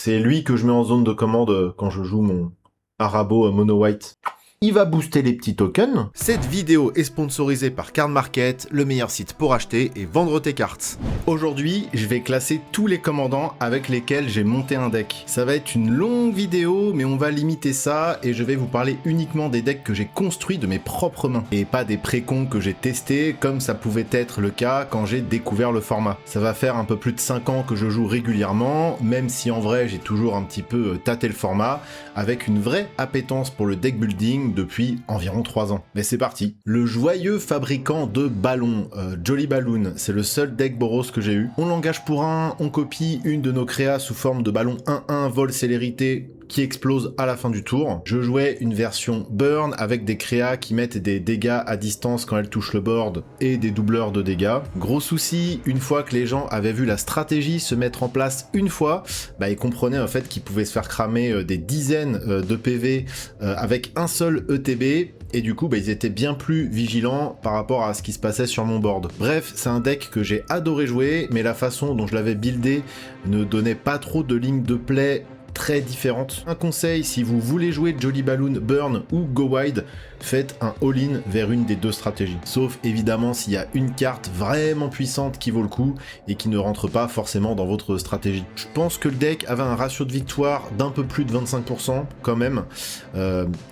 C'est lui que je mets en zone de commande quand je joue mon Arabo Mono White. Il va booster les petits tokens. Cette vidéo est sponsorisée par Card Market, le meilleur site pour acheter et vendre tes cartes. Aujourd'hui, je vais classer tous les commandants avec lesquels j'ai monté un deck. Ça va être une longue vidéo, mais on va limiter ça et je vais vous parler uniquement des decks que j'ai construits de mes propres mains et pas des précons que j'ai testés comme ça pouvait être le cas quand j'ai découvert le format. Ça va faire un peu plus de 5 ans que je joue régulièrement, même si en vrai j'ai toujours un petit peu tâté le format, avec une vraie appétence pour le deck building depuis environ 3 ans. Mais c'est parti. Le joyeux fabricant de ballons, Jolly Balloon, c'est le seul deck Boros que j'ai eu. On l'engage pour un, on copie une de nos créas sous forme de ballon 1-1 vol célérité qui explose à la fin du tour. Je jouais une version burn avec des créas qui mettent des dégâts à distance quand elles touchent le board et des doubleurs de dégâts. Gros souci, une fois que les gens avaient vu la stratégie se mettre en place une fois, ils comprenaient en fait qu'ils pouvaient se faire cramer des dizaines de PV avec un seul ETB. Et du coup, ils étaient bien plus vigilants par rapport à ce qui se passait sur mon board. Bref, c'est un deck que j'ai adoré jouer, mais la façon dont je l'avais buildé ne donnait pas trop de lignes de play très différentes. Un conseil, si vous voulez jouer Jolly Balloon, Burn ou Go Wide, faites un all-in vers une des deux stratégies. Sauf évidemment s'il y a une carte vraiment puissante qui vaut le coup et qui ne rentre pas forcément dans votre stratégie. Je pense que le deck avait un ratio de victoire d'un peu plus de 25% quand même.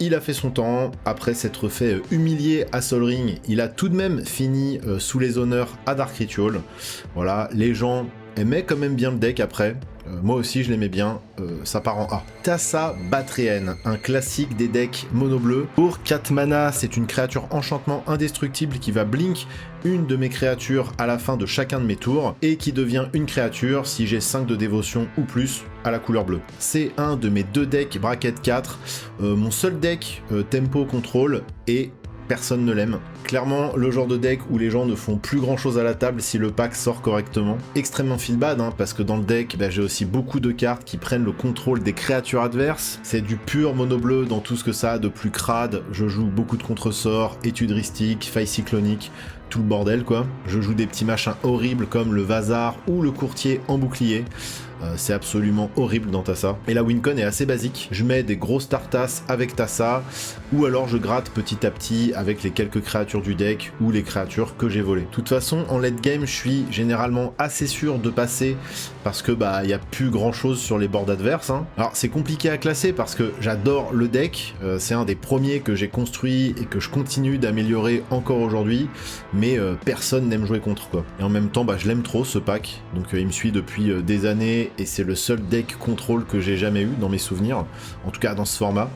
Il a fait son temps, après s'être fait humilier à Sol Ring, il a tout de même fini sous les honneurs à Dark Ritual. Voilà, les gens aimaient quand même bien le deck après. Moi aussi je l'aimais bien, ça part en A. Tassa Batréenne, un classique des decks mono bleu. Pour 4 mana, c'est une créature enchantement indestructible qui va blink une de mes créatures à la fin de chacun de mes tours et qui devient une créature si j'ai 5 de dévotion ou plus à la couleur bleue. C'est un de mes deux decks bracket 4, mon seul deck tempo contrôle et personne ne l'aime. Clairement, le genre de deck où les gens ne font plus grand chose à la table si le pack sort correctement. Extrêmement feel bad, parce que dans le deck, j'ai aussi beaucoup de cartes qui prennent le contrôle des créatures adverses. C'est du pur mono bleu dans tout ce que ça a de plus crade. Je joue beaucoup de contre-sorts, études ristiques, failles cycloniques, tout le bordel quoi. Je joue des petits machins horribles comme le Vazar ou le courtier en bouclier. C'est absolument horrible dans Tassa. Et la wincon est assez basique. Je mets des grosses tartasses avec Tassa, ou alors je gratte petit à petit avec les quelques créatures du deck ou les créatures que j'ai volées. De toute façon, en late game, je suis généralement assez sûr de passer parce que y a plus grand chose sur les boards adverses. Alors c'est compliqué à classer parce que j'adore le deck. C'est un des premiers que j'ai construit et que je continue d'améliorer encore aujourd'hui, mais personne n'aime jouer contre quoi. Et en même temps, je l'aime trop ce pack, donc il me suit depuis des années. Et c'est le seul deck contrôle que j'ai jamais eu dans mes souvenirs, en tout cas dans ce format.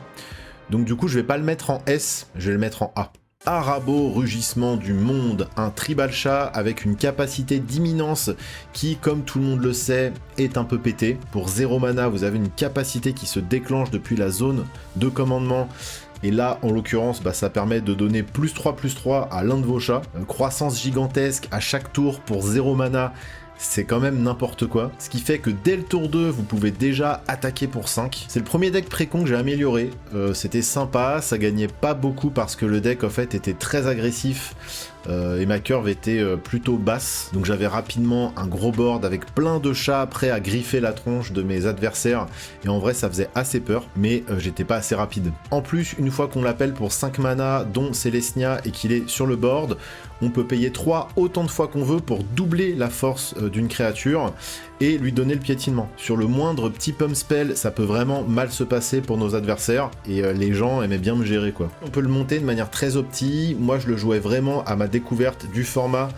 Donc du coup je vais pas le mettre en S, je vais le mettre en A. Arabo Rugissement du Monde, un tribal chat avec une capacité d'imminence qui, comme tout le monde le sait, est un peu pété. Pour 0 mana, vous avez une capacité qui se déclenche depuis la zone de commandement. Et là, en l'occurrence, ça permet de donner +3/+3 à l'un de vos chats. Croissance gigantesque à chaque tour pour 0 mana. C'est quand même n'importe quoi. Ce qui fait que dès le tour 2, vous pouvez déjà attaquer pour 5. C'est le premier deck précon que j'ai amélioré. C'était sympa, ça gagnait pas beaucoup parce que le deck en fait était très agressif. Et ma curve était plutôt basse, donc j'avais rapidement un gros board avec plein de chats prêts à griffer la tronche de mes adversaires, et en vrai ça faisait assez peur, mais j'étais pas assez rapide. En plus, une fois qu'on l'appelle pour 5 mana, dont Célestia, et qu'il est sur le board, on peut payer 3 autant de fois qu'on veut pour doubler la force d'une créature, et lui donner le piétinement. Sur le moindre petit pump spell, ça peut vraiment mal se passer pour nos adversaires, et les gens aimaient bien me gérer quoi. On peut le monter de manière très opti, moi je le jouais vraiment à ma découverte du format.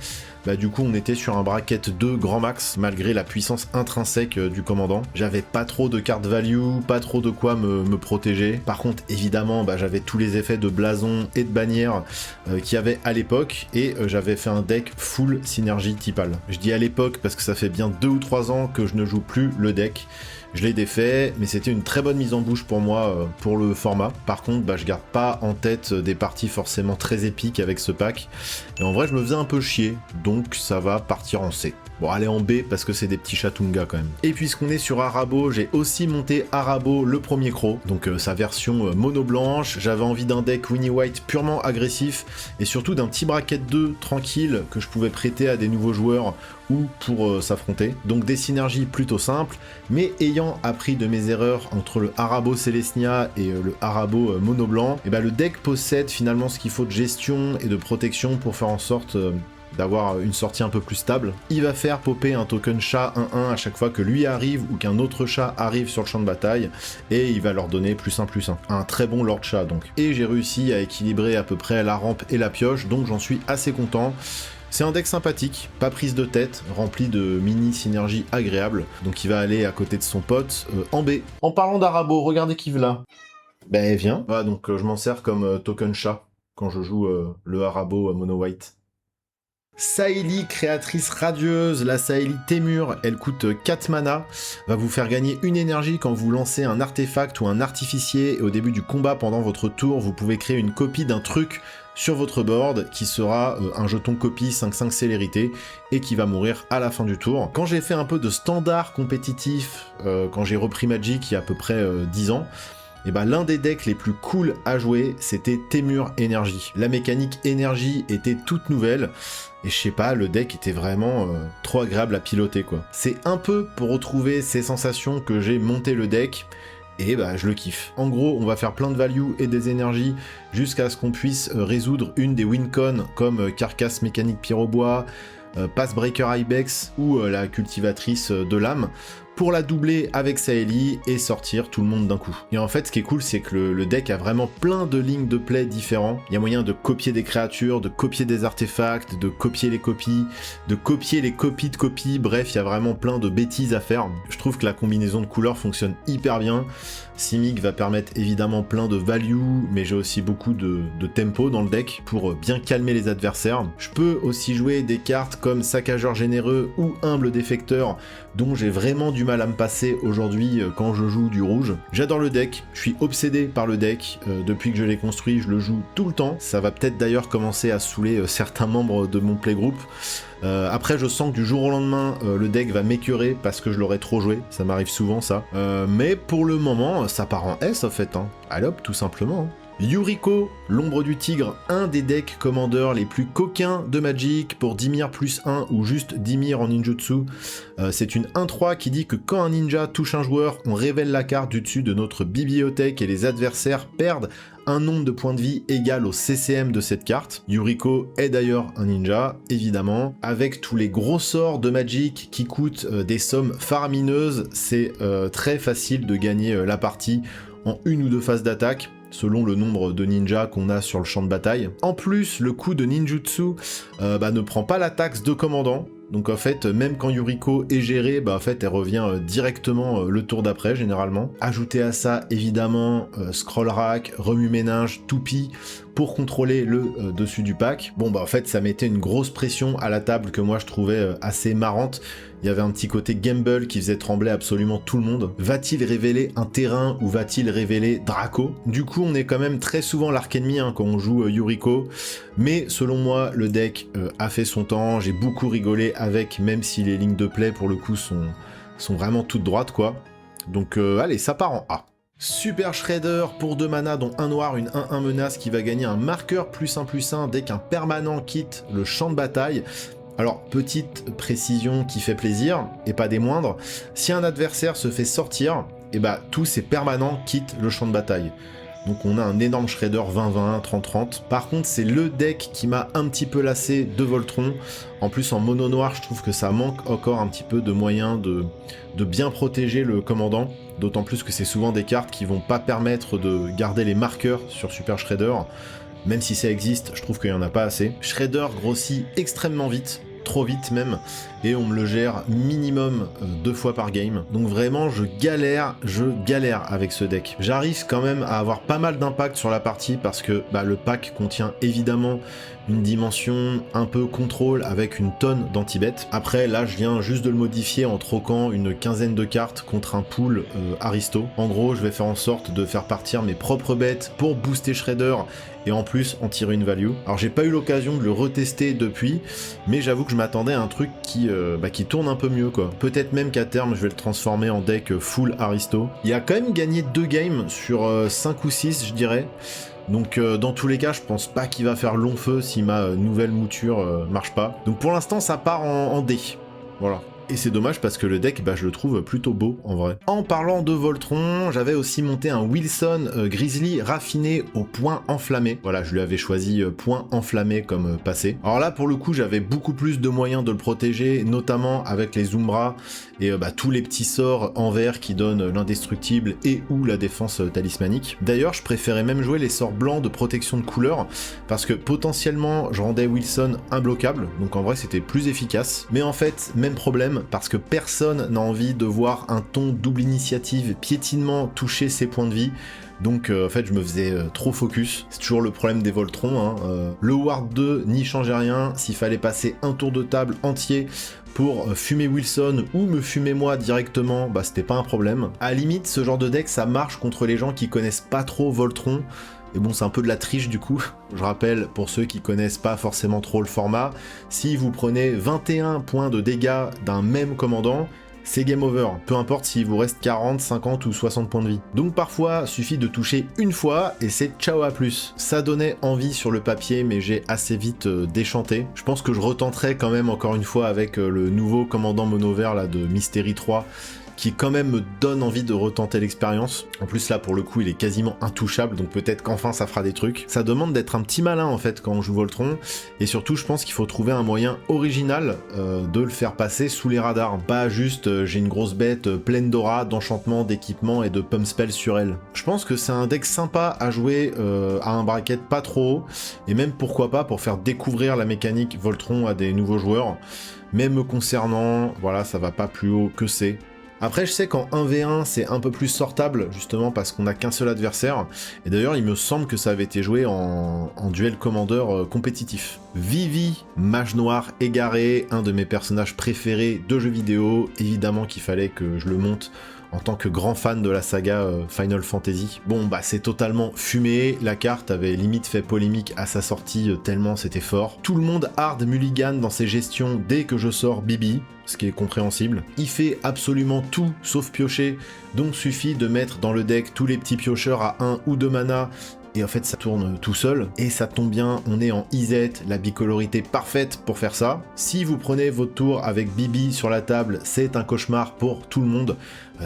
Du coup on était sur un bracket 2 grand max malgré la puissance intrinsèque du commandant. J'avais pas trop de cartes value, pas trop de quoi me protéger. Par contre évidemment j'avais tous les effets de blason et de bannière qu'il y avait à l'époque, et j'avais fait un deck full synergie typale. Je dis à l'époque parce que ça fait bien 2 ou 3 ans que je ne joue plus le deck. Je l'ai défait, mais c'était une très bonne mise en bouche pour moi pour le format. Par contre, je garde pas en tête des parties forcément très épiques avec ce pack. Et en vrai, je me faisais un peu chier, donc ça va partir en C. Bon, allez en B parce que c'est des petits chatunga quand même. Et puisqu'on est sur Arabo, j'ai aussi monté Arabo le premier croc, donc sa version mono blanche. J'avais envie d'un deck Winnie White purement agressif et surtout d'un petit bracket 2 tranquille que je pouvais prêter à des nouveaux joueurs ou pour s'affronter. Donc des synergies plutôt simples, mais ayant appris de mes erreurs entre le Arabo Celestia et le Arabo Mono Blanc, et le deck possède finalement ce qu'il faut de gestion et de protection pour faire en sorte d'avoir une sortie un peu plus stable. Il va faire popper un token chat 1-1 à chaque fois que lui arrive ou qu'un autre chat arrive sur le champ de bataille, et il va leur donner +1/+1. Un très bon Lord Chat donc. Et j'ai réussi à équilibrer à peu près la rampe et la pioche, donc j'en suis assez content. C'est un deck sympathique, pas prise de tête, rempli de mini synergies agréables, donc il va aller à côté de son pote en B. En parlant d'Arabo, regardez qui là. Ben viens. Voilà, donc je m'en sers comme token chat quand je joue le Arabo Mono White. Saeli, créatrice radieuse, la Saeli Temur, elle coûte 4 mana, va vous faire gagner une énergie quand vous lancez un artefact ou un artificier, et au début du combat pendant votre tour, vous pouvez créer une copie d'un truc sur votre board qui sera un jeton copie 5/5 célérité et qui va mourir à la fin du tour. Quand j'ai fait un peu de standard compétitif, quand j'ai repris Magic il y a à peu près 10 ans, et l'un des decks les plus cool à jouer, c'était Temur Energy. La mécanique énergie était toute nouvelle, et je sais pas, le deck était vraiment trop agréable à piloter quoi. C'est un peu pour retrouver ces sensations que j'ai monté le deck, et je le kiffe. En gros, on va faire plein de value et des énergies jusqu'à ce qu'on puisse résoudre une des wincons comme Carcasse Mécanique Pyrobois, Passbreaker Ibex ou la Cultivatrice de l'âme, pour la doubler avec Saeli et sortir tout le monde d'un coup. Et en fait, ce qui est cool, c'est que le deck a vraiment plein de lignes de play différents. Il y a moyen de copier des créatures, de copier des artefacts, de copier les copies, de copier les copies de copies, bref, il y a vraiment plein de bêtises à faire. Je trouve que la combinaison de couleurs fonctionne hyper bien. Simic va permettre évidemment plein de value, mais j'ai aussi beaucoup de tempo dans le deck pour bien calmer les adversaires. Je peux aussi jouer des cartes comme Saccageur Généreux ou Humble Défecteur, dont j'ai vraiment du mal à me passer aujourd'hui quand je joue du rouge. J'adore le deck, je suis obsédé par le deck, depuis que je l'ai construit je le joue tout le temps. Ça va peut-être d'ailleurs commencer à saouler certains membres de mon playgroup. Après je sens que du jour au lendemain le deck va m'écœurer parce que je l'aurais trop joué, ça m'arrive souvent ça. Mais pour le moment ça part en S en fait, hein. Allez hop, tout simplement. Yuriko, l'ombre du tigre, un des decks commandeurs les plus coquins de Magic pour Dimir +1 ou juste Dimir en ninjutsu. C'est une 1/3 qui dit que quand un ninja touche un joueur, on révèle la carte du dessus de notre bibliothèque et les adversaires perdent un nombre de points de vie égal au CCM de cette carte. Yuriko est d'ailleurs un ninja, évidemment. Avec tous les gros sorts de Magic qui coûtent des sommes faramineuses, c'est très facile de gagner la partie en une ou deux phases d'attaque, selon le nombre de ninjas qu'on a sur le champ de bataille. En plus, le coup de ninjutsu ne prend pas la taxe de commandant, donc en fait, même quand Yuriko est gérée, en fait, elle revient directement le tour d'après, généralement. Ajoutez à ça, évidemment, Scroll Rack, Remue-Ménage, Toupie, pour contrôler le dessus du pack. Bon, en fait, ça mettait une grosse pression à la table que moi, je trouvais assez marrante. Il y avait un petit côté gamble qui faisait trembler absolument tout le monde. Va-t-il révéler un terrain ou va-t-il révéler Draco? Du coup, on est quand même très souvent l'arc ennemi quand on joue Yuriko. Mais selon moi, le deck a fait son temps. J'ai beaucoup rigolé avec, même si les lignes de play, pour le coup, sont vraiment toutes droites, quoi. Donc, allez, ça part en A. Super Shredder pour 2 mana, dont un noir, une 1/1 menace qui va gagner un marqueur +1/+1 dès qu'un permanent quitte le champ de bataille. Alors, petite précision qui fait plaisir, et pas des moindres, si un adversaire se fait sortir, tous ses permanents quittent le champ de bataille. Donc on a un énorme Shredder 20-20, 30-30. Par contre, c'est le deck qui m'a un petit peu lassé de Voltron. En plus, en mono noir, je trouve que ça manque encore un petit peu de moyens de bien protéger le commandant. D'autant plus que c'est souvent des cartes qui vont pas permettre de garder les marqueurs sur Super Shredder. Même si ça existe, je trouve qu'il n'y en a pas assez. Shredder grossit extrêmement vite, trop vite même, et on me le gère minimum 2 fois par game. Donc vraiment, je galère avec ce deck. J'arrive quand même à avoir pas mal d'impact sur la partie parce que le pack contient évidemment une dimension un peu contrôle avec une tonne d'anti-bêtes. Après, là, je viens juste de le modifier en troquant une quinzaine de cartes contre un pool Aristo. En gros, je vais faire en sorte de faire partir mes propres bêtes pour booster Shredder et en plus en tirer une value. Alors, j'ai pas eu l'occasion de le retester depuis, mais j'avoue que je m'attendais à un truc qui tourne un peu mieux, quoi. Peut-être même qu'à terme, je vais le transformer en deck full Aristo. Il a quand même gagné 2 games sur 5 ou 6, je dirais. Donc dans tous les cas, je pense pas qu'il va faire long feu si ma nouvelle mouture marche pas. Donc pour l'instant, ça part en D. Voilà. Et c'est dommage parce que le deck, bah, je le trouve plutôt beau en vrai. En parlant de Voltron, j'avais aussi monté un Wilson Grizzly raffiné au point enflammé. Voilà, je lui avais choisi point enflammé comme passé. Alors là, pour le coup, j'avais beaucoup plus de moyens de le protéger, notamment avec les Umbra et tous les petits sorts en vert qui donnent l'indestructible et ou la défense talismanique. D'ailleurs, je préférais même jouer les sorts blancs de protection de couleur parce que potentiellement, je rendais Wilson imbloquable. Donc en vrai, c'était plus efficace. Mais en fait, même problème, parce que personne n'a envie de voir un ton double initiative piétinement toucher ses points de vie. Donc en fait je me faisais trop focus, c'est toujours le problème des Voltron, hein. Le Ward 2 n'y changeait rien, s'il fallait passer un tour de table entier pour fumer Wilson ou me fumer moi directement, bah c'était pas un problème. À la limite ce genre de deck ça marche contre les gens qui connaissent pas trop Voltron. Et bon, c'est un peu de la triche du coup. Je rappelle, pour ceux qui connaissent pas forcément trop le format, si vous prenez 21 points de dégâts d'un même commandant, c'est game over. Peu importe s'il vous reste 40, 50 ou 60 points de vie. Donc parfois, suffit de toucher une fois et c'est ciao à plus. Ça donnait envie sur le papier, mais j'ai assez vite déchanté. Je pense que je retenterai quand même encore une fois avec le nouveau commandant mono vert là, de Mystery 3, qui quand même me donne envie de retenter l'expérience. En plus là pour le coup il est quasiment intouchable, donc peut-être qu'enfin ça fera des trucs. Ça demande d'être un petit malin en fait quand on joue Voltron, et surtout je pense qu'il faut trouver un moyen original de le faire passer sous les radars. Pas juste j'ai une grosse bête pleine d'aura, d'enchantement, d'équipement et de pump spell sur elle. Je pense que c'est un deck sympa à jouer à un bracket pas trop haut, et même pourquoi pas pour faire découvrir la mécanique Voltron à des nouveaux joueurs. Mais me concernant, voilà, ça va pas plus haut que c'est. Après je sais qu'en 1v1 c'est un peu plus sortable justement parce qu'on n'a qu'un seul adversaire, et d'ailleurs il me semble que ça avait été joué en duel commandeur compétitif. Vivi, mage noir égaré, un de mes personnages préférés de jeux vidéo, évidemment qu'il fallait que je le monte en tant que grand fan de la saga Final Fantasy. Bon bah c'est totalement fumé, la carte avait limite fait polémique à sa sortie tellement c'était fort. Tout le monde hard mulligan dans ses gestions dès que je sors Bibi, ce qui est compréhensible. Il fait absolument tout sauf piocher, donc suffit de mettre dans le deck tous les petits piocheurs à 1 ou 2 mana, et en fait ça tourne tout seul, et ça tombe bien, on est en IZ, la bicolorité parfaite pour faire ça. Si vous prenez votre tour avec Bibi sur la table, c'est un cauchemar pour tout le monde.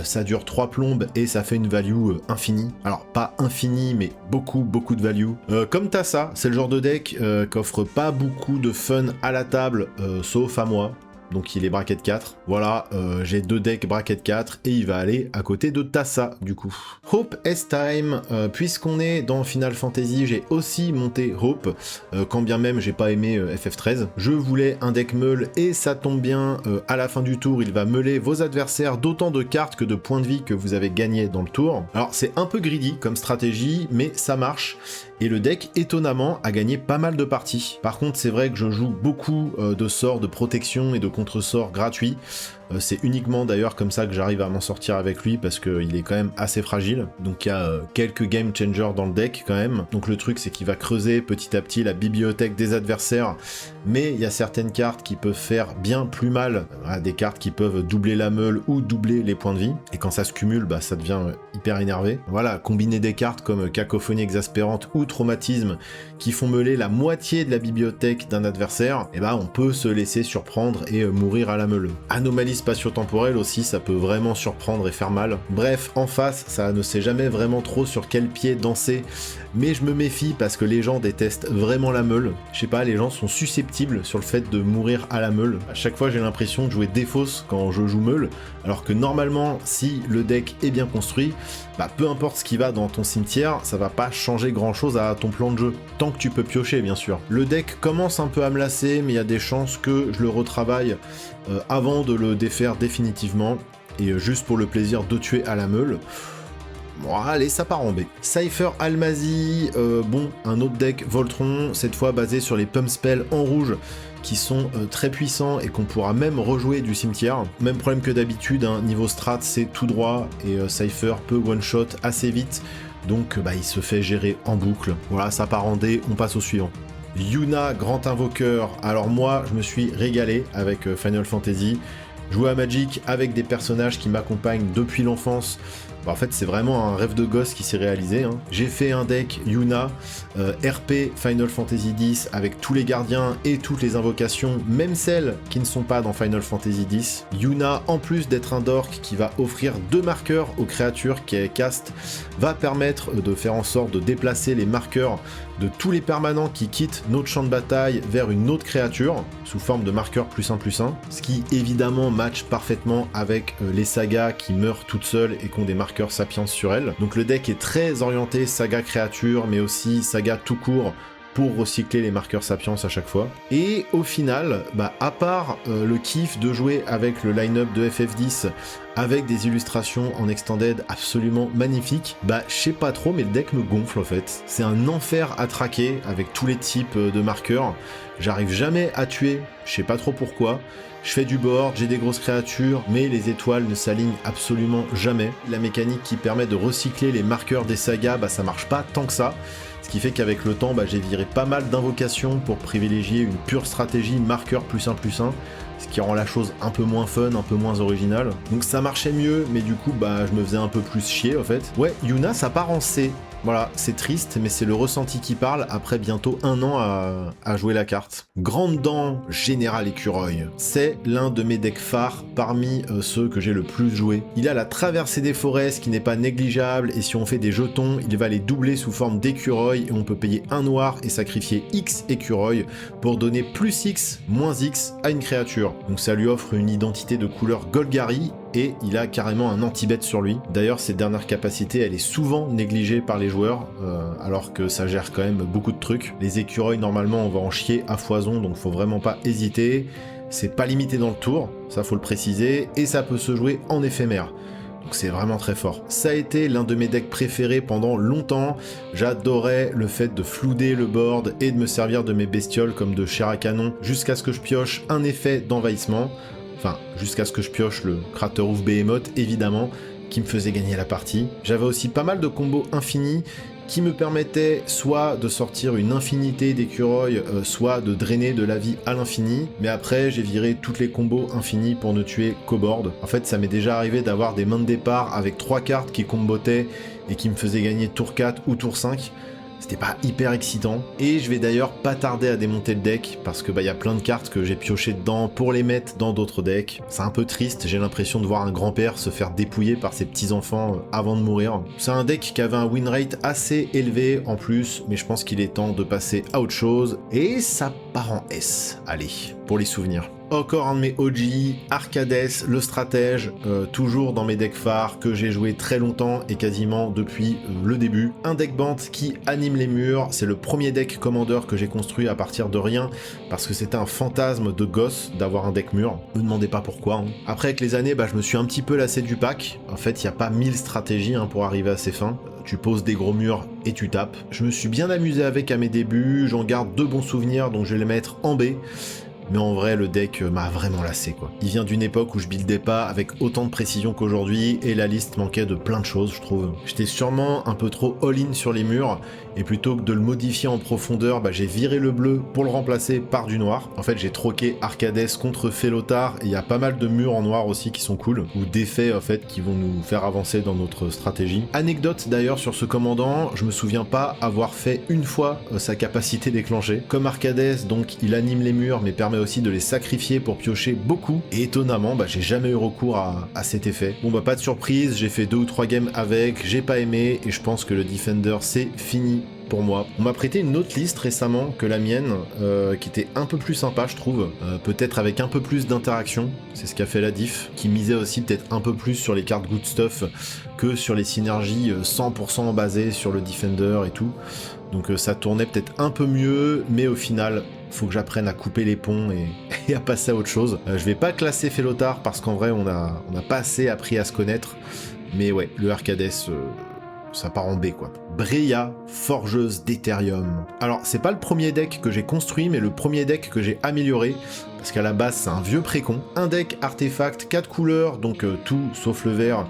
Ça dure 3 plombes et ça fait une value infinie. Alors pas infinie, mais beaucoup de value. Comme Tassa, c'est le genre de deck qu'offre pas beaucoup de fun à la table, sauf à moi. Donc il est bracket 4. Voilà, j'ai 2 decks bracket 4 et il va aller à côté de Tassa du coup. Hope S-Time, puisqu'on est dans Final Fantasy, j'ai aussi monté Hope, quand bien même j'ai pas aimé FF13. Je voulais un deck meule et ça tombe bien, à la fin du tour il va meuler vos adversaires d'autant de cartes que de points de vie que vous avez gagné dans le tour. Alors c'est un peu greedy comme stratégie, mais ça marche. Et le deck, étonnamment, a gagné pas mal de parties. Par contre, c'est vrai que je joue beaucoup de sorts de protection et de contre-sorts gratuits. C'est uniquement d'ailleurs comme ça que j'arrive à m'en sortir avec lui parce qu'il est quand même assez fragile. Donc il y a quelques game changers dans le deck quand même. Donc le truc c'est qu'il va creuser petit à petit la bibliothèque des adversaires. Mais il y a certaines cartes qui peuvent faire bien plus mal. Des cartes qui peuvent doubler la meule ou doubler les points de vie. Et quand ça se cumule, bah, ça devient hyper énervé. Voilà, combiner des cartes comme Cacophonie exaspérante ou Traumatisme qui font meuler la moitié de la bibliothèque d'un adversaire, et bah on peut se laisser surprendre et mourir à la meule. Anomalie spatio-temporelle aussi, ça peut vraiment surprendre et faire mal. Bref, en face, ça ne sait jamais vraiment trop sur quel pied danser, mais je me méfie parce que les gens détestent vraiment la meule. Je sais pas, les gens sont susceptibles sur le fait de mourir à la meule. À chaque fois, j'ai l'impression de jouer défausse quand je joue meule, alors que normalement, si le deck est bien construit, bah peu importe ce qui va dans ton cimetière, ça va pas changer grand chose à ton plan de jeu. Tant que tu peux piocher, bien sûr. Le deck commence un peu à me lasser, mais il y a des chances que je le retravaille avant de le défaire définitivement, et juste pour le plaisir de tuer à la meule. Bon, allez, ça part en B. Cypher Almazy, bon, un autre deck Voltron, cette fois basé sur les pump spells en rouge, qui sont très puissants et qu'on pourra même rejouer du cimetière. Même problème que d'habitude, hein, niveau strat c'est tout droit, et Cypher peut one-shot assez vite, donc bah, il se fait gérer en boucle. Voilà, ça part en D, on passe au suivant. Yuna, grand invoqueur. Alors moi, je me suis régalé avec Final Fantasy. Jouer à Magic avec des personnages qui m'accompagnent depuis l'enfance, Bah, en fait, c'est vraiment un rêve de gosse qui s'est réalisé, hein. J'ai fait un deck Yuna, RP Final Fantasy X avec tous les gardiens et toutes les invocations, même celles qui ne sont pas dans Final Fantasy X. Yuna, en plus d'être un dork qui va offrir 2 marqueurs aux créatures qu'elle cast, va permettre de faire en sorte de déplacer les marqueurs de tous les permanents qui quittent notre champ de bataille vers une autre créature, sous forme de marqueur +1/+1, ce qui évidemment match parfaitement avec les sagas qui meurent toutes seules et qui ont des marqueurs sapiens sur elles. Donc le deck est très orienté saga créature, mais aussi saga tout court, pour recycler les marqueurs sapiens à chaque fois. Et au final, bah, à part le kiff de jouer avec le line-up de FF10, avec des illustrations en extended absolument magnifiques, bah je sais pas trop, mais le deck me gonfle en fait. C'est un enfer à traquer avec tous les types de marqueurs. J'arrive jamais à tuer, je sais pas trop pourquoi. Je fais du board, j'ai des grosses créatures, mais les étoiles ne s'alignent absolument jamais. La mécanique qui permet de recycler les marqueurs des sagas, bah ça marche pas tant que ça. Ce qui fait qu'avec le temps, bah, j'ai viré pas mal d'invocations pour privilégier une pure stratégie marqueur +1/+1, ce qui rend la chose un peu moins fun, un peu moins originale. Donc ça marchait mieux, mais du coup, bah, je me faisais un peu plus chier en fait. Ouais, Yuna, ça part en C. Voilà, c'est triste, mais c'est le ressenti qui parle après bientôt 1 an à jouer la carte. Grande Dent, Général Écureuil. C'est l'un de mes decks phares parmi ceux que j'ai le plus joué. Il a la traversée des forêts, ce qui n'est pas négligeable, et si on fait des jetons, il va les doubler sous forme d'écureuil, et on peut payer 1 noir et sacrifier X écureuil pour donner +X, -X à une créature. Donc ça lui offre une identité de couleur Golgari, et il a carrément un anti-bet sur lui. D'ailleurs, cette dernière capacité, elle est souvent négligée par les joueurs, alors que ça gère quand même beaucoup de trucs. Les écureuils, normalement, on va en chier à foison, donc faut vraiment pas hésiter. C'est pas limité dans le tour, ça faut le préciser, et ça peut se jouer en éphémère. Donc c'est vraiment très fort. Ça a été l'un de mes decks préférés pendant longtemps. J'adorais le fait de flouder le board et de me servir de mes bestioles comme de chair à canon jusqu'à ce que je pioche un effet d'envahissement. Enfin, jusqu'à ce que je pioche le Craterhoof Behemoth, évidemment, qui me faisait gagner la partie. J'avais aussi pas mal de combos infinis qui me permettaient soit de sortir une infinité d'écureuils, soit de drainer de la vie à l'infini. Mais après, j'ai viré toutes les combos infinis pour ne tuer qu'au board. En fait, ça m'est déjà arrivé d'avoir des mains de départ avec 3 cartes qui combotaient et qui me faisaient gagner tour 4 ou tour 5. C'était pas hyper excitant, et je vais d'ailleurs pas tarder à démonter le deck, parce que bah y a plein de cartes que j'ai pioché dedans pour les mettre dans d'autres decks. C'est un peu triste, j'ai l'impression de voir un grand-père se faire dépouiller par ses petits-enfants avant de mourir. C'est un deck qui avait un win rate assez élevé en plus, mais je pense qu'il est temps de passer à autre chose, et ça part en S. Allez, pour les souvenirs. Encore un de mes OG, Arcades, le stratège, toujours dans mes decks phares que j'ai joué très longtemps et quasiment depuis le début. Un deck bant qui anime les murs, c'est le premier deck commander que j'ai construit à partir de rien, parce que c'était un fantasme de gosse d'avoir un deck mur. Me demandez pas pourquoi. Hein. Après avec les années, bah, je me suis un petit peu lassé du pack. En fait, il n'y a pas 1000 stratégies pour arriver à ses fins. Tu poses des gros murs et tu tapes. Je me suis bien amusé avec à mes débuts, j'en garde 2 bons souvenirs, donc je vais les mettre en B. Mais en vrai, le deck m'a vraiment lassé, quoi. Il vient d'une époque où je buildais pas avec autant de précision qu'aujourd'hui, et la liste manquait de plein de choses, je trouve. J'étais sûrement un peu trop all-in sur les murs, et plutôt que de le modifier en profondeur, bah, j'ai viré le bleu pour le remplacer par du noir. En fait, j'ai troqué Arcades contre Félotar, et il y a pas mal de murs en noir aussi qui sont cool, ou d'effets, en fait, qui vont nous faire avancer dans notre stratégie. Anecdote d'ailleurs sur ce commandant, je me souviens pas avoir fait une fois sa capacité déclenchée. Comme Arcades, donc, il anime les murs, mais permet aussi de les sacrifier pour piocher beaucoup, et étonnamment bah, j'ai jamais eu recours à cet effet. Bon bah pas de surprise, j'ai fait 2 ou 3 games avec, j'ai pas aimé, et je pense que le Defender c'est fini pour moi. On m'a prêté une autre liste récemment que la mienne, qui était un peu plus sympa je trouve, peut-être avec un peu plus d'interaction, c'est ce qui a fait la diff, qui misait aussi peut-être un peu plus sur les cartes good stuff que sur les synergies 100% basées sur le Defender et tout. Donc ça tournait peut-être un peu mieux, mais au final, faut que j'apprenne à couper les ponts et à passer à autre chose. Je vais pas classer Félotar parce qu'en vrai on a pas assez appris à se connaître, mais ouais, le Arcades, ça part en B quoi. Breya, forgeuse d'Ethereum. Alors c'est pas le premier deck que j'ai construit, mais le premier deck que j'ai amélioré, parce qu'à la base c'est un vieux précon. Un deck artefact 4 couleurs, donc tout sauf le vert,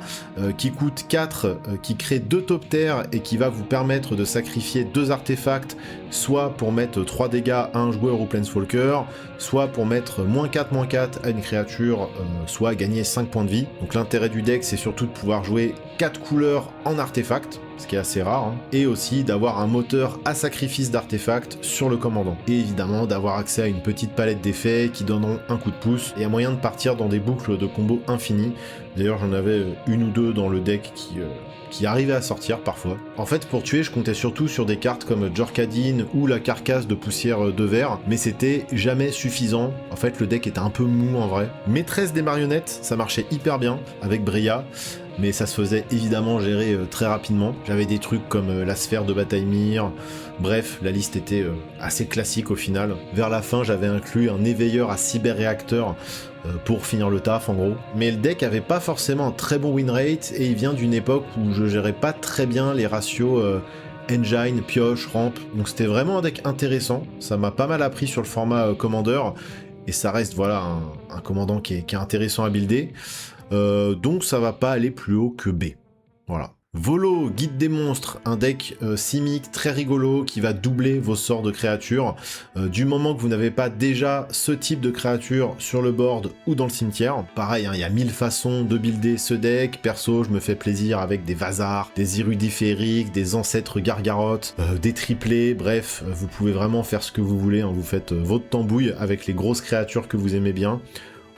qui coûte 4, qui crée 2 top terre et qui va vous permettre de sacrifier 2 artefacts, soit pour mettre 3 dégâts à un joueur ou planeswalker, soit pour mettre -4/-4 à une créature, soit gagner 5 points de vie. Donc l'intérêt du deck c'est surtout de pouvoir jouer 4 couleurs en artefact, ce qui est assez rare, hein, et aussi d'avoir un moteur à sacrifice d'artefacts sur le commandant. Et évidemment d'avoir accès à une petite palette d'effets qui donneront un coup de pouce, et à moyen de partir dans des boucles de combos infinies. D'ailleurs j'en avais une ou deux dans le deck qui arrivait à sortir parfois. En fait pour tuer je comptais surtout sur des cartes comme Jorkadin ou la carcasse de poussière de verre, mais c'était jamais suffisant. En fait le deck était un peu mou en vrai. Maîtresse des marionnettes, ça marchait hyper bien avec Bria, mais ça se faisait évidemment gérer très rapidement. J'avais des trucs comme la sphère de Bataille-Mir, bref, la liste était assez classique au final. Vers la fin, j'avais inclus un éveilleur à cyber-réacteur pour finir le taf en gros. Mais le deck avait pas forcément un très bon win rate, et il vient d'une époque où je gérais pas très bien les ratios engine, pioche, rampe, donc c'était vraiment un deck intéressant. Ça m'a pas mal appris sur le format Commander, et ça reste voilà un commandant qui est intéressant à builder. Donc ça va pas aller plus haut que B. Voilà. Volo, Guide des monstres, un deck simic très rigolo qui va doubler vos sorts de créatures. Du moment que vous n'avez pas déjà ce type de créature sur le board ou dans le cimetière. Pareil, hein, il y a 1000 façons de builder ce deck. Perso, je me fais plaisir avec des Vazar, des érudits féeriques, des ancêtres Gargaroth, des triplés, bref, vous pouvez vraiment faire ce que vous voulez, hein. Vous faites votre tambouille avec les grosses créatures que vous aimez bien.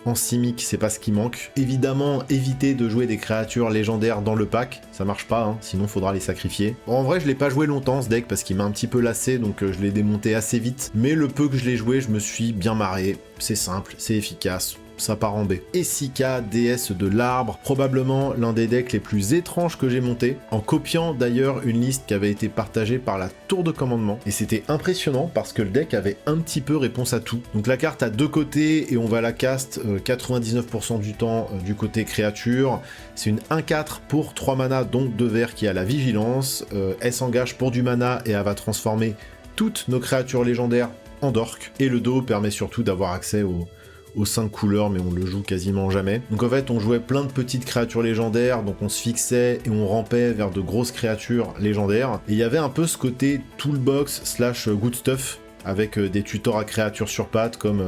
En simic, c'est pas ce qui manque. Évidemment, évitez de jouer des créatures légendaires dans le pack, ça marche pas, hein, sinon faudra les sacrifier. Bon, en vrai, je l'ai pas joué longtemps ce deck parce qu'il m'a un petit peu lassé, donc je l'ai démonté assez vite. Mais le peu que je l'ai joué, je me suis bien marré. C'est simple, c'est efficace. Ça part en B. Essika, déesse de l'arbre, probablement l'un des decks les plus étranges que j'ai monté, en copiant d'ailleurs une liste qui avait été partagée par la tour de commandement. Et c'était impressionnant parce que le deck avait un petit peu réponse à tout. Donc la carte a deux côtés et on va la cast 99% du temps du côté créature. C'est une 1/4 pour 3 mana, donc 2 verts qui a la vigilance. Elle s'engage pour du mana et elle va transformer toutes nos créatures légendaires en dork. Et le dos permet surtout d'avoir accès aux 5 couleurs, mais on le joue quasiment jamais. Donc en fait, on jouait plein de petites créatures légendaires, donc on se fixait et on rampait vers de grosses créatures légendaires. Et il y avait un peu ce côté toolbox / good stuff, avec des tutors à créatures sur pattes, comme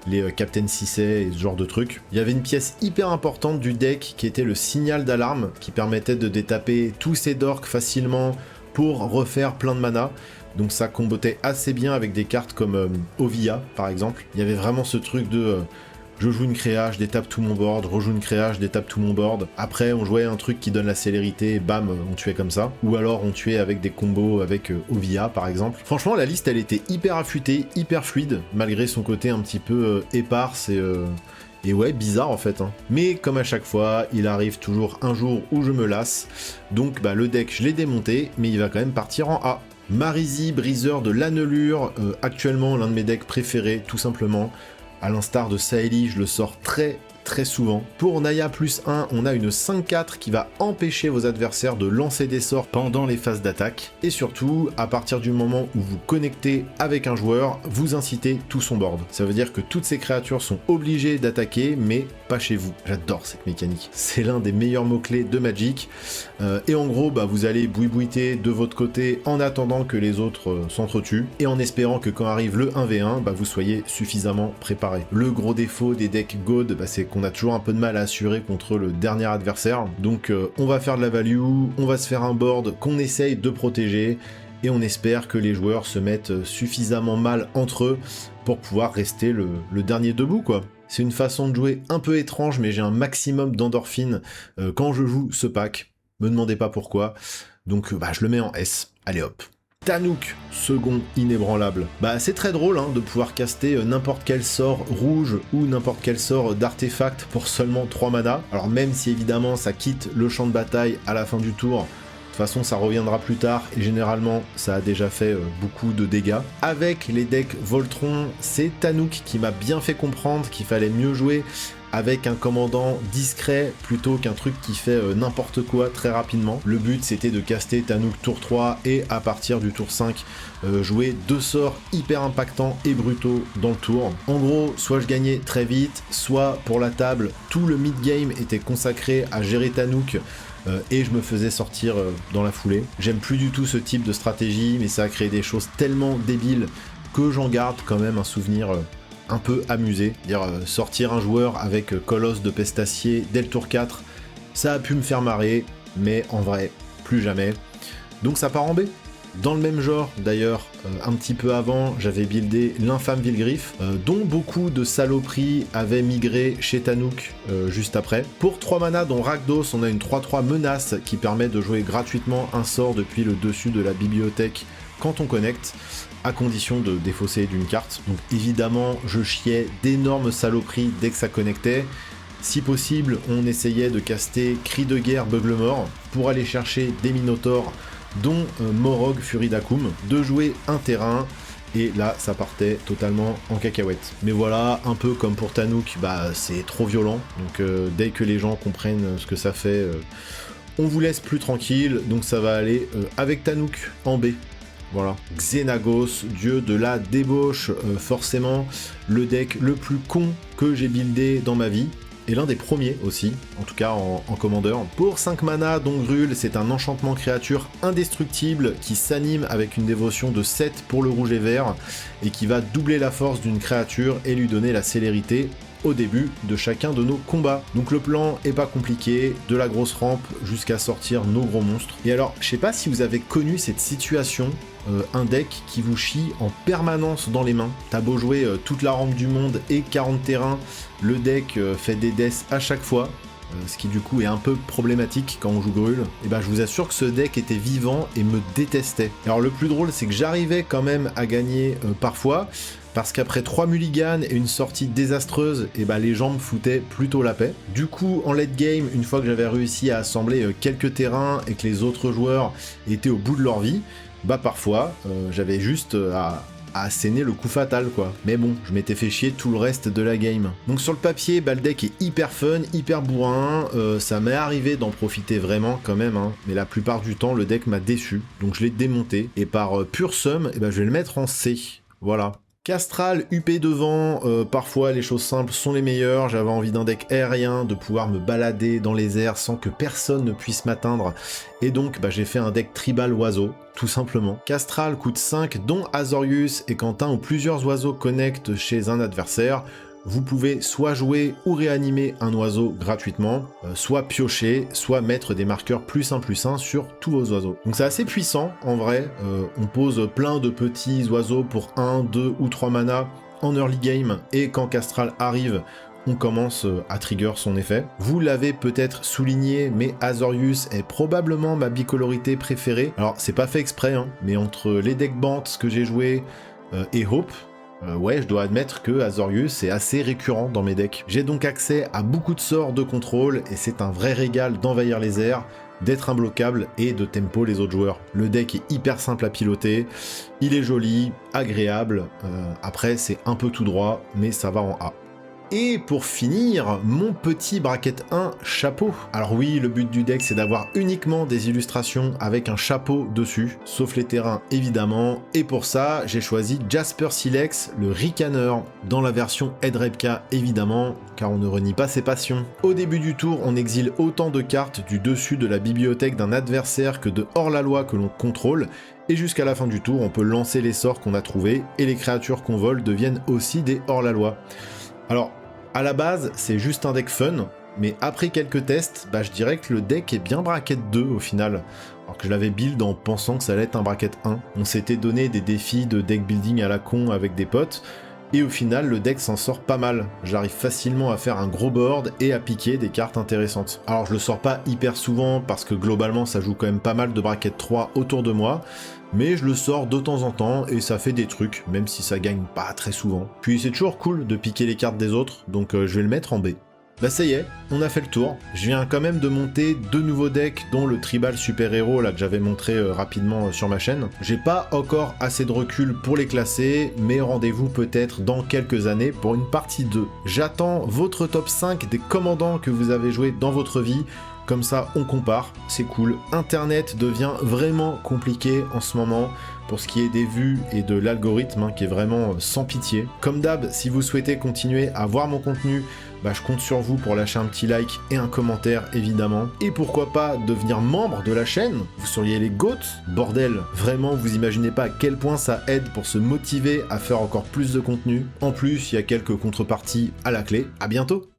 les Captain Cissé et ce genre de trucs. Il y avait une pièce hyper importante du deck qui était le signal d'alarme, qui permettait de détaper tous ces dorks facilement pour refaire plein de mana. Donc ça combotait assez bien avec des cartes comme Ovia par exemple. Il y avait vraiment ce truc de je joue une créa, je détape tout mon board, rejoue une créa, je détape tout mon board. Après on jouait un truc qui donne la célérité et bam, on tuait comme ça. Ou alors on tuait avec des combos avec Ovia par exemple. Franchement la liste elle était hyper affûtée, hyper fluide, malgré son côté un petit peu éparse et ouais, bizarre en fait, hein. Mais comme à chaque fois, il arrive toujours un jour où je me lasse. Donc bah, le deck je l'ai démonté, mais il va quand même partir en A. Marizi, briseur de l'annelure, actuellement l'un de mes decks préférés, tout simplement. À l'instar de Saeli, je le sors très souvent. Pour Naya +1, on a une 5/4 qui va empêcher vos adversaires de lancer des sorts pendant les phases d'attaque. Et surtout, à partir du moment où vous connectez avec un joueur, vous incitez tout son board. Ça veut dire que toutes ces créatures sont obligées d'attaquer, mais pas chez vous. J'adore cette mécanique. C'est l'un des meilleurs mots-clés de Magic. Et en gros, bah, vous allez boui-bouiter de votre côté en attendant que les autres s'entretuent, et en espérant que quand arrive le 1v1, bah, vous soyez suffisamment préparé. Le gros défaut des decks God, bah, c'est qu'on a toujours un peu de mal à assurer contre le dernier adversaire. Donc on va faire de la value, on va se faire un board qu'on essaye de protéger, et on espère que les joueurs se mettent suffisamment mal entre eux pour pouvoir rester le dernier debout, quoi. C'est une façon de jouer un peu étrange, mais j'ai un maximum d'endorphine quand je joue ce pack. Me demandez pas pourquoi. Donc bah, je le mets en S. Allez hop. Tanouk, second inébranlable. Bah c'est très drôle hein, de pouvoir caster n'importe quel sort rouge ou n'importe quel sort d'artefact pour seulement 3 mana. Alors même si évidemment ça quitte le champ de bataille à la fin du tour, de toute façon ça reviendra plus tard et généralement ça a déjà fait beaucoup de dégâts. Avec les decks Voltron, c'est Tanouk qui m'a bien fait comprendre qu'il fallait mieux jouer avec un commandant discret plutôt qu'un truc qui fait n'importe quoi très rapidement. Le but c'était de caster Tanouk tour 3 et à partir du tour 5 jouer 2 sorts hyper impactants et brutaux dans le tour. En gros, soit je gagnais très vite, soit pour la table, tout le mid-game était consacré à gérer Tanouk et je me faisais sortir dans la foulée. J'aime plus du tout ce type de stratégie, mais ça a créé des choses tellement débiles que j'en garde quand même un souvenir un peu amusé. Dire sortir un joueur avec Colosse de Pestacier dès le tour 4, ça a pu me faire marrer, mais en vrai, plus jamais. Donc ça part en B. Dans le même genre, d'ailleurs, un petit peu avant, j'avais buildé l'infâme Vilgriffe, dont beaucoup de saloperies avaient migré chez Tanouk juste après. Pour 3 mana, dont Rakdos, on a une 3-3 menace qui permet de jouer gratuitement un sort depuis le dessus de la bibliothèque quand on connecte, à condition de défausser d'une carte. Donc évidemment, je chiais d'énormes saloperies dès que ça connectait. Si possible, on essayait de caster Cri de guerre Beuglemort pour aller chercher des Minotaurs, dont Morog Fury d'Akoum, de jouer un terrain, et là ça partait totalement en cacahuète. Mais voilà, un peu comme pour Tanouk, bah c'est trop violent, donc dès que les gens comprennent ce que ça fait, on vous laisse plus tranquille, donc ça va aller avec Tanouk en B. Voilà, Xenagos, dieu de la débauche, forcément le deck le plus con que j'ai buildé dans ma vie. Et l'un des premiers aussi, en tout cas en commandeur. Pour 5 mana, dont Grul, c'est un enchantement créature indestructible qui s'anime avec une dévotion de 7 pour le rouge et vert et qui va doubler la force d'une créature et lui donner la célérité au début de chacun de nos combats. Donc le plan est pas compliqué, de la grosse rampe jusqu'à sortir nos gros monstres. Et alors, je sais pas si vous avez connu cette situation, un deck qui vous chie en permanence dans les mains. T'as beau jouer toute la rampe du monde et 40 terrains, le deck fait des deaths à chaque fois, ce qui du coup est un peu problématique quand on joue Grul. Et ben je vous assure que ce deck était vivant et me détestait. Alors le plus drôle, c'est que j'arrivais quand même à gagner parfois, parce qu'après 3 mulligans et une sortie désastreuse, et bah les gens me foutaient plutôt la paix. Du coup, en late game, une fois que j'avais réussi à assembler quelques terrains et que les autres joueurs étaient au bout de leur vie, bah parfois, j'avais juste à asséner le coup fatal quoi. Mais bon, je m'étais fait chier tout le reste de la game. Donc sur le papier, bah, le deck est hyper fun, hyper bourrin, ça m'est arrivé d'en profiter vraiment quand même, hein. Mais la plupart du temps, le deck m'a déçu, donc je l'ai démonté, et par pure somme, et bah, je vais le mettre en C. Voilà. Castral, UP devant, parfois les choses simples sont les meilleures, j'avais envie d'un deck aérien, de pouvoir me balader dans les airs sans que personne ne puisse m'atteindre, et donc bah, j'ai fait un deck tribal oiseau, tout simplement. Castral coûte 5, dont Azorius, et quand un ou plusieurs oiseaux connectent chez un adversaire, vous pouvez soit jouer ou réanimer un oiseau gratuitement, soit piocher, soit mettre des marqueurs +1/+1 sur tous vos oiseaux. Donc c'est assez puissant en vrai, on pose plein de petits oiseaux pour 1, 2 ou 3 mana en early game, et quand Castral arrive, on commence à trigger son effet. Vous l'avez peut-être souligné, mais Azorius est probablement ma bicolorité préférée. Alors c'est pas fait exprès, hein, mais entre les decks Bant que j'ai joué et Hope, ouais, je dois admettre que Azorius est assez récurrent dans mes decks. J'ai donc accès à beaucoup de sorts de contrôle, et c'est un vrai régal d'envahir les airs, d'être imbloquable et de tempo les autres joueurs. Le deck est hyper simple à piloter, il est joli, agréable, après c'est un peu tout droit, mais ça va en A. Et pour finir, mon petit bracket 1 chapeau. Alors oui, le but du deck c'est d'avoir uniquement des illustrations avec un chapeau dessus, sauf les terrains évidemment, et pour ça j'ai choisi Jasper Silex, le ricaneur, dans la version Edrebka évidemment, car on ne renie pas ses passions. Au début du tour, on exile autant de cartes du dessus de la bibliothèque d'un adversaire que de hors-la-loi que l'on contrôle, et jusqu'à la fin du tour, on peut lancer les sorts qu'on a trouvés, et les créatures qu'on vole deviennent aussi des hors-la-loi. Alors, à la base, c'est juste un deck fun, mais après quelques tests, bah, je dirais que le deck est bien bracket 2 au final, alors que je l'avais build en pensant que ça allait être un bracket 1. On s'était donné des défis de deck building à la con avec des potes, et au final, le deck s'en sort pas mal. J'arrive facilement à faire un gros board et à piquer des cartes intéressantes. Alors je le sors pas hyper souvent, parce que globalement ça joue quand même pas mal de bracket 3 autour de moi, mais je le sors de temps en temps et ça fait des trucs, même si ça gagne pas très souvent. Puis c'est toujours cool de piquer les cartes des autres, donc je vais le mettre en B. Bah ça y est, on a fait le tour. Je viens quand même de monter 2 nouveaux decks, dont le tribal super-héros là que j'avais montré rapidement sur ma chaîne. J'ai pas encore assez de recul pour les classer, mais rendez-vous peut-être dans quelques années pour une partie 2. J'attends votre top 5 des commandants que vous avez joués dans votre vie. Comme ça, on compare, c'est cool. Internet devient vraiment compliqué en ce moment pour ce qui est des vues et de l'algorithme qui est vraiment sans pitié. Comme d'hab, si vous souhaitez continuer à voir mon contenu, je compte sur vous pour lâcher un petit like et un commentaire évidemment. Et pourquoi pas devenir membre de la chaîne, vous seriez les GOAT. Bordel, vraiment vous imaginez pas à quel point ça aide pour se motiver à faire encore plus de contenu. En plus, il y a quelques contreparties à la clé. À bientôt.